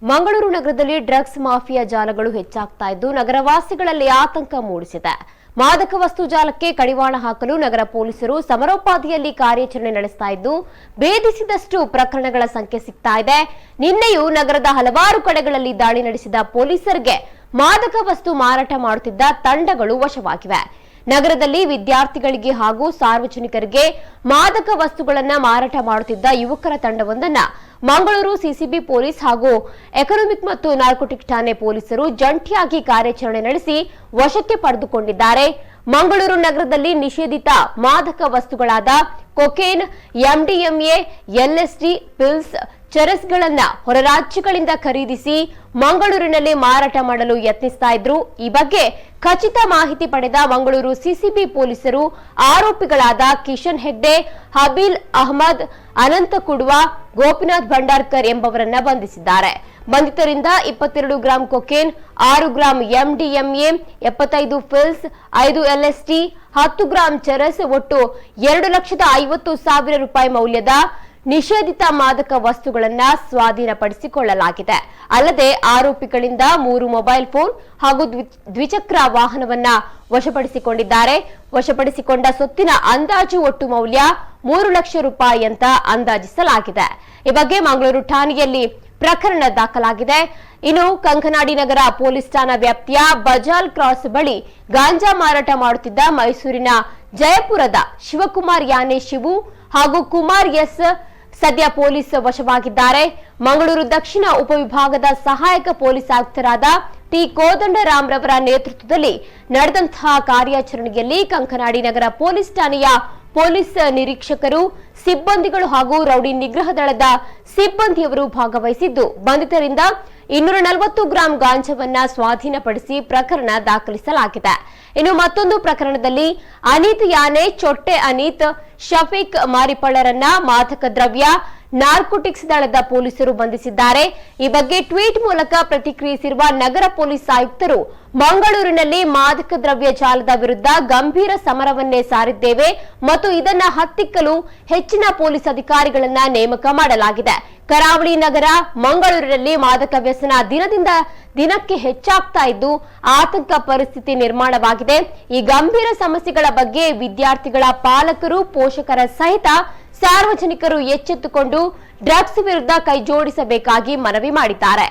ಮಂಗಳೂರು ನಗರದಲ್ಲಿ drugs mafia ಜಾಲಗಳು ಹೆಚ್ಚಾಗ್ತಾ ಇದ್ದು ನಗರವಾಸಿಗಳಲ್ಲಿ ಆತಂಕ ಮೂಡಿಸಿದೆ. ಮಾದಕ ವಸ್ತು ಜಾಲಕ್ಕೆ ಕಡಿವಾಣ ಹಾಕಲು ನಗರ ಪೊಲೀಸರು ಸಮರೋಪಾದಿಯಲ್ಲಿ ಕಾರ್ಯಾಚರಣೆ ನಡೆಸ್ತಾ ಇದ್ದು ಭೇದಿಸಿದಷ್ಟು ಪ್ರಕರಣಗಳ ಸಂಖ್ಯೆ ಸಿಗ್ತಾ ಇದೆ. ನಿನ್ನೆಯೂ ನಗರದ ಹಲವಾರು ಕಡೆಗಳಲ್ಲಿ ದಾಳಿ ನಡೆಸಿದ ಪೊಲೀಸರಿಗೆ ಮಾದಕ ವಸ್ತು ಮಾರಾಟ ಮಾಡುತ್ತಿದ್ದ ತಂಡಗಳು ವಶವಾಗಿವೆ. ನಗರದಲ್ಲಿ ವಿದ್ಯಾರ್ಥಿಗಳಿಗೆ ಹಾಗೂ ಸಾರ್ವಜನಿಕರಿಗೆ ಮಾದಕ ವಸ್ತುಗಳನ್ನ ಮಾರಾಟ ಮಾಡುತ್ತಿದ್ದ ಯುವಕರ ತಂಡವೊಂದನ್ನ ಮಂಗಳೂರು ಸಿಸಿಬಿ ಪೊಲೀಸ್ ಹಾಗೂ ಎಕನಾಮಿಕ್ ಮತ್ತು ನಾರ್ಕೋಟಿಕ್ ಠಾಣೆ ಪೊಲೀಸರು ಜಂಟಿಯಾಗಿ ಕಾರ್ಯಾಚರಣೆ ನಡೆಸಿ ವಶಕ್ಕೆ ಪಡೆದುಕೊಂಡಿದ್ದಾರೆ. ಮಂಗಳೂರು ನಗರದಲ್ಲಿ ನಿಷೇಧಿತ ಮಾದಕ ವಸ್ತುಗಳಾದ ಕೊಕೇನ್, ಎಂಡಿಎಂಎ, ಎಲ್ಎಸ್ಡಿ, ಪಿಲ್ಸ್, ಚರಸ್ಗಳನ್ನ ಹೊರ ರಾಜ್ಯಗಳಿಂದ ಖರೀದಿಸಿ ಮಂಗಳೂರಿನಲ್ಲಿ ಮಾರಾಟ ಮಾಡಲು ಯತ್ನಿಸ್ತಾ ಇದ್ರು. ಈ ಬಗ್ಗೆ ಖಚಿತ ಮಾಹಿತಿ ಪಡೆದ ಮಂಗಳೂರು ಸಿಸಿಬಿ ಪೊಲೀಸರು ಆರೋಪಿಗಳಾದ ಕಿಶನ್ ಹೆಗ್ಡೆ, ಹಬೀಲ್ ಅಹಮದ್, ಅನಂತ ಕುಡ್ವ, ಗೋಪಿನಾಥ್ ಭಂಡಾರ್ಕರ್ ಎಂಬವರನ್ನ ಬಂಧಿಸಿದ್ದಾರೆ. ಬಂಧಿತರಿಂದ 22 gram cocaine, 6 gram MDMA, 75 pills, 5 LSD, 10 gram charas, ಒಟ್ಟು 2,50,000 ರೂಪಾಯಿ ಮೌಲ್ಯದ ನಿಷೇಧಿತ ಮಾದಕ ವಸ್ತುಗಳನ್ನ ಸ್ವಾಧೀನಪಡಿಸಿಕೊಳ್ಳಲಾಗಿದೆ. ಅಲ್ಲದೆ ಆರೋಪಿಗಳಿಂದ 3 ಮೊಬೈಲ್ ಫೋನ್ ಹಾಗೂ ದ್ವಿಚಕ್ರ ವಾಹನವನ್ನ ವಶಪಡಿಸಿಕೊಂಡಿದ್ದಾರೆ. ವಶಪಡಿಸಿಕೊಂಡ ಸೊತ್ತಿನ ಅಂದಾಜು ಒಟ್ಟು ಮೌಲ್ಯ 3 ಲಕ್ಷ ರೂಪಾಯಿ ಅಂತ ಅಂದಾಜಿಸಲಾಗಿದೆ. ಈ ಬಗ್ಗೆ ಮಂಗಳೂರು ಠಾಣೆಯಲ್ಲಿ ಪ್ರಕರಣ ದಾಖಲಾಗಿದೆ. ಇನ್ನು ಕಂಕನಾಡಿ ನಗರ ಪೊಲೀಸ್ ಠಾಣಾ ವ್ಯಾಪ್ತಿಯ ಬಜಾಲ್ ಕ್ರಾಸ್ ಬಳಿ ಗಾಂಜಾ ಮಾರಾಟ ಮಾಡುತ್ತಿದ್ದ ಮೈಸೂರಿನ ಜಯಪುರದ ಶಿವಕುಮಾರ್ ಯಾನೆ ಶಿವು ಹಾಗೂ ಕುಮಾರ್ ಎಸ್ ಸದ್ಯ ಪೊಲೀಸ್ ವಶವಾಗಿದ್ದಾರೆ. ಮಂಗಳೂರು ದಕ್ಷಿಣ ಉಪವಿಭಾಗದ ಸಹಾಯಕ ಪೊಲೀಸ್ ಆಯುಕ್ತರಾದ ಟಿ ಕೋದಂಡರಾಮ್ ರವರ ನೇತೃತ್ವದಲ್ಲಿ ನಡೆದಂತಹ ಕಾರ್ಯಾಚರಣೆಯಲ್ಲಿ ಕಂಕನಾಡಿ ನಗರ ಪೊಲೀಸ್ ಠಾಣೆಯ ಪೊಲೀಸ್ ನಿರೀಕ್ಷಕರು, ಸಿಬ್ಬಂದಿಗಳು ಹಾಗೂ ರೌಡಿ ನಿಗ್ರಹ ದಳದ ಸಿಬ್ಬಂದಿಯವರು ಭಾಗವಹಿಸಿದ್ದು ಬಂಧಿತರಿಂದ 240 ಗ್ರಾಂ ಗಾಂಜಾವನ್ನ ಸ್ವಾಧೀನಪಡಿಸಿ ಪ್ರಕರಣ ದಾಖಲಿಸಲಾಗಿದೆ. ಇನ್ನು ಮತ್ತೊಂದು ಪ್ರಕರಣದಲ್ಲಿ ಅನೀತ್ ಯಾನೆ, ಚೊಟ್ಟೆ ಅನೀತ್, ಶಫೀಕ್ ಮಾರಿಪಳ್ಳರನ್ನ ಮಾದಕ ದ್ರವ್ಯ ನಾರ್ಕೋಟಿಕ್ಸ್ ದಳದ ಪೊಲೀಸರು ಬಂಧಿಸಿದ್ದಾರೆ. ಈ ಬಗ್ಗೆ ಟ್ವೀಟ್ ಮೂಲಕ ಪ್ರತಿಕ್ರಿಯಿಸಿರುವ ನಗರ ಪೊಲೀಸ್ ಆಯುಕ್ತರು, ಮಂಗಳೂರಿನಲ್ಲಿ ಮಾದಕ ದ್ರವ್ಯ ಜಾಲದ ವಿರುದ್ಧ ಗಂಭೀರ ಸಮರವನ್ನೇ ಸಾರಿದ್ದೇವೆ ಮತ್ತು ಇದನ್ನ ಹತ್ತಿಕ್ಕಲು ಹೆಚ್ಚಿನ ಪೊಲೀಸ್ ಅಧಿಕಾರಿಗಳನ್ನ ನೇಮಕ ಮಾಡಲಾಗಿದೆ. ಕರಾವಳಿ ನಗರ ಮಂಗಳೂರಿನಲ್ಲಿ ಮಾದಕ ವ್ಯಸನ ದಿನದಿಂದ ದಿನಕ್ಕೆ ಹೆಚ್ಚಾಗ್ತಾ ಇದ್ದು ಆತಂಕ ಪರಿಸ್ಥಿತಿ ನಿರ್ಮಾಣವಾಗಿದೆ. ಈ ಗಂಭೀರ ಸಮಸ್ಯೆಗಳ ಬಗ್ಗೆ ವಿದ್ಯಾರ್ಥಿಗಳ ಪಾಲಕರು, ಪೋಷಕರ ಸಹಿತ ಸಾರ್ವಜನಿಕರು ಎಚ್ಚೆತ್ತುಕೊಂಡು ಡ್ರಗ್ಸ್ ವಿರುದ್ಧ ಕೈಜೋಡಿಸಬೇಕಾಗಿ ಮನವಿ ಮಾಡಿದ್ದಾರೆ.